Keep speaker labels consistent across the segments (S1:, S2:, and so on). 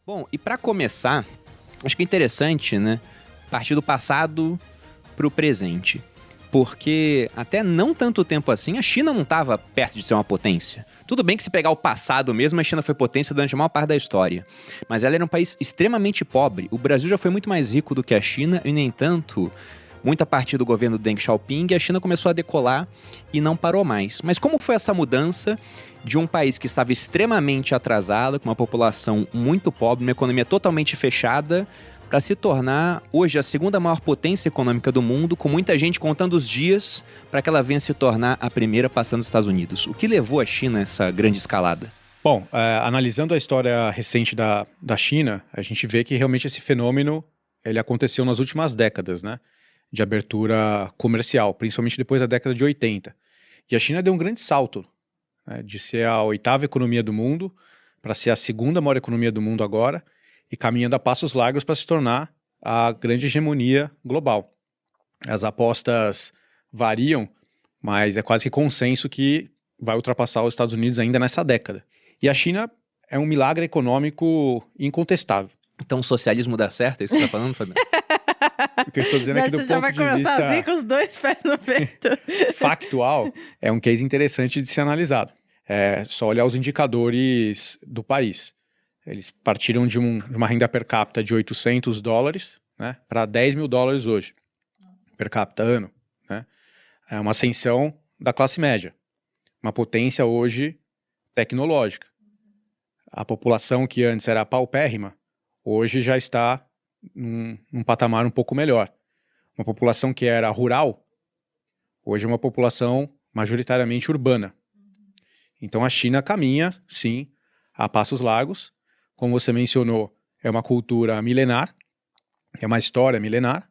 S1: Bom, e para começar, acho que é interessante, né, partir do passado para o presente. Porque até não tanto tempo assim, a China não estava perto de ser uma potência. Tudo bem que se pegar o passado mesmo, a China foi potência durante a maior parte da história. Mas ela era um país extremamente pobre. O Brasil já foi muito mais rico do que a China e, no entanto, muita parte do governo Deng Xiaoping, a China começou a decolar e não parou mais. Mas como foi essa mudança de um país que estava extremamente atrasado, com uma população muito pobre, uma economia totalmente fechada, para se tornar hoje a segunda maior potência econômica do mundo, com muita gente contando os dias para que ela venha se tornar a primeira, passando os Estados Unidos? O que levou a China a essa grande escalada?
S2: Bom, analisando a história recente da China, a gente vê que realmente esse fenômeno ele aconteceu nas últimas décadas, né? De abertura comercial, principalmente depois da década de 80. E a China deu um grande salto, né, de ser a oitava economia do mundo para ser a segunda maior economia do mundo agora e caminhando a passos largos para se tornar a grande hegemonia global. As apostas variam, mas é quase que consenso que vai ultrapassar os Estados Unidos ainda nessa década. E a China é um milagre econômico incontestável.
S1: Então o socialismo dá certo? É isso que você está falando, Fabiano?
S2: O que eu estou dizendo é que do ponto de vista
S3: assim com os dois pés no peito.
S2: factual, é um case interessante de ser analisado. É só olhar os indicadores do país. Eles partiram de uma renda per capita de $800, né, para $10.000 hoje, per capita ano. Né? É uma ascensão da classe média. Uma potência hoje tecnológica. A população que antes era paupérrima, hoje já está num patamar um pouco melhor. Uma população que era rural, hoje é uma população majoritariamente urbana. Então a China caminha, sim, a passos largos. Como você mencionou, é uma cultura milenar, é uma história milenar.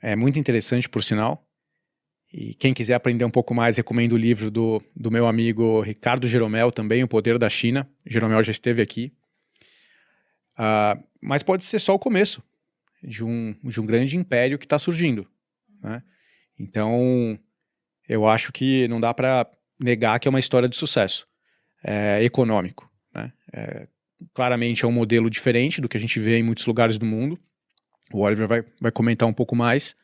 S2: É muito interessante, por sinal. E quem quiser aprender um pouco mais, recomendo o livro do meu amigo Ricardo Jeromel também, O Poder da China. Jeromel já esteve aqui. Mas pode ser só o começo de um grande império que está surgindo. Né? Então, eu acho que não dá para negar que é uma história de sucesso econômico. Né? Claramente é um modelo diferente do que a gente vê em muitos lugares do mundo. O Oliver vai comentar um pouco mais.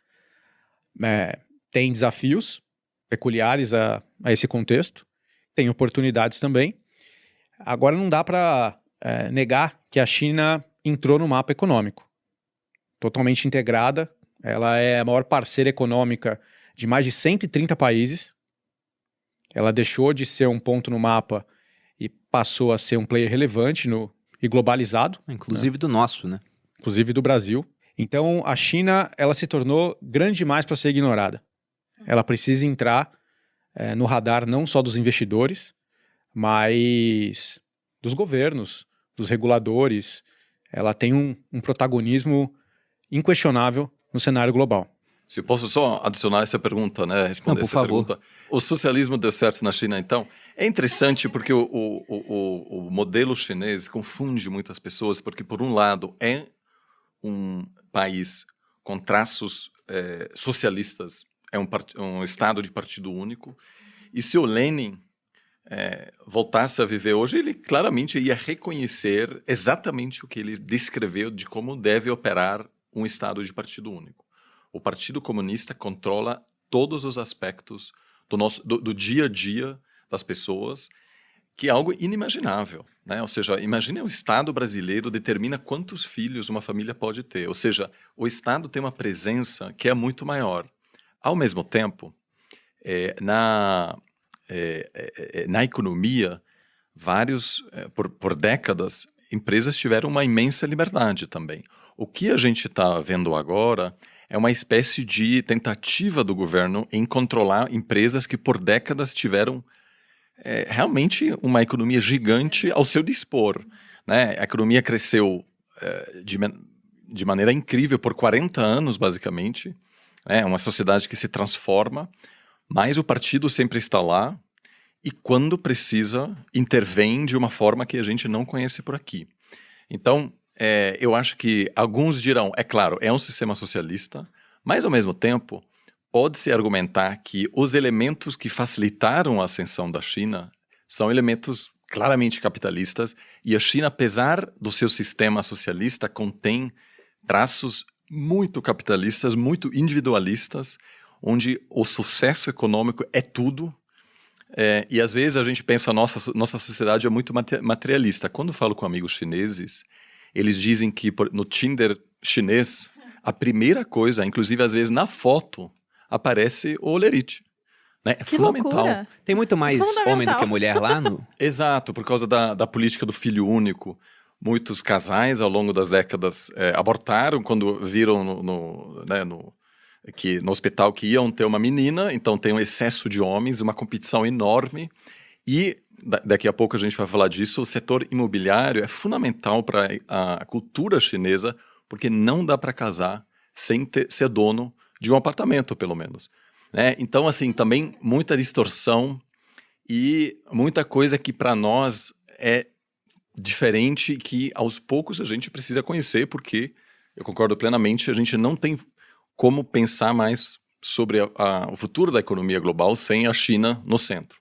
S2: Tem desafios peculiares a esse contexto, tem oportunidades também. Agora não dá para negar que a China entrou no mapa econômico. Totalmente integrada, ela é a maior parceira econômica de mais de 130 países. Ela deixou de ser um ponto no mapa e passou a ser um player relevante e globalizado.
S1: Inclusive, né? Do nosso, né?
S2: Inclusive do Brasil. Então, a China, ela se tornou grande demais para ser ignorada. Ela precisa entrar no radar não só dos investidores, mas dos governos, dos reguladores. Ela tem um protagonismo inquestionável no cenário global.
S4: Se eu posso só adicionar essa pergunta, né? Responder essa pergunta. O socialismo deu certo na China, então? É interessante porque o modelo chinês confunde muitas pessoas, porque, por um lado, é um país com traços socialistas, é um estado de partido único, e se o Lenin voltasse a viver hoje, ele claramente ia reconhecer exatamente o que ele descreveu de como deve operar um estado de partido único. O Partido Comunista controla todos os aspectos do dia a dia das pessoas, que é algo inimaginável, né? Ou seja, imagine o Estado brasileiro determina quantos filhos uma família pode ter. Ou seja, o Estado tem uma presença que é muito maior. Ao mesmo tempo, na economia, por décadas, empresas tiveram uma imensa liberdade também. O que a gente está vendo agora é uma espécie de tentativa do governo em controlar empresas que por décadas tiveram realmente uma economia gigante ao seu dispor. Né? A economia cresceu de maneira incrível por 40 anos, basicamente. É uma sociedade que se transforma, mas o partido sempre está lá e, quando precisa, intervém de uma forma que a gente não conhece por aqui. Então, eu acho que alguns dirão, é claro, é um sistema socialista, mas, ao mesmo tempo, pode-se argumentar que os elementos que facilitaram a ascensão da China são elementos claramente capitalistas, e a China, apesar do seu sistema socialista, contém traços muito capitalistas, muito individualistas, onde o sucesso econômico é tudo. E às vezes a gente pensa, nossa sociedade é muito materialista. Quando eu falo com amigos chineses, eles dizem que no Tinder chinês, a primeira coisa, inclusive às vezes na foto, aparece o olerite. Né? É
S3: que
S4: fundamental.
S3: Loucura.
S1: Tem muito mais homem do que mulher lá no...
S4: Exato, por causa da política do filho único. Muitos casais, ao longo das décadas, abortaram quando viram no hospital que iam ter uma menina, então tem um excesso de homens, uma competição enorme. E daqui a pouco a gente vai falar disso, o setor imobiliário é fundamental para a cultura chinesa, porque não dá para casar sem ser dono de um apartamento, pelo menos. Né? Então, assim, também muita distorção e muita coisa que para nós é diferente, que aos poucos a gente precisa conhecer, porque, eu concordo plenamente, a gente não tem como pensar mais sobre o futuro da economia global sem a China no centro.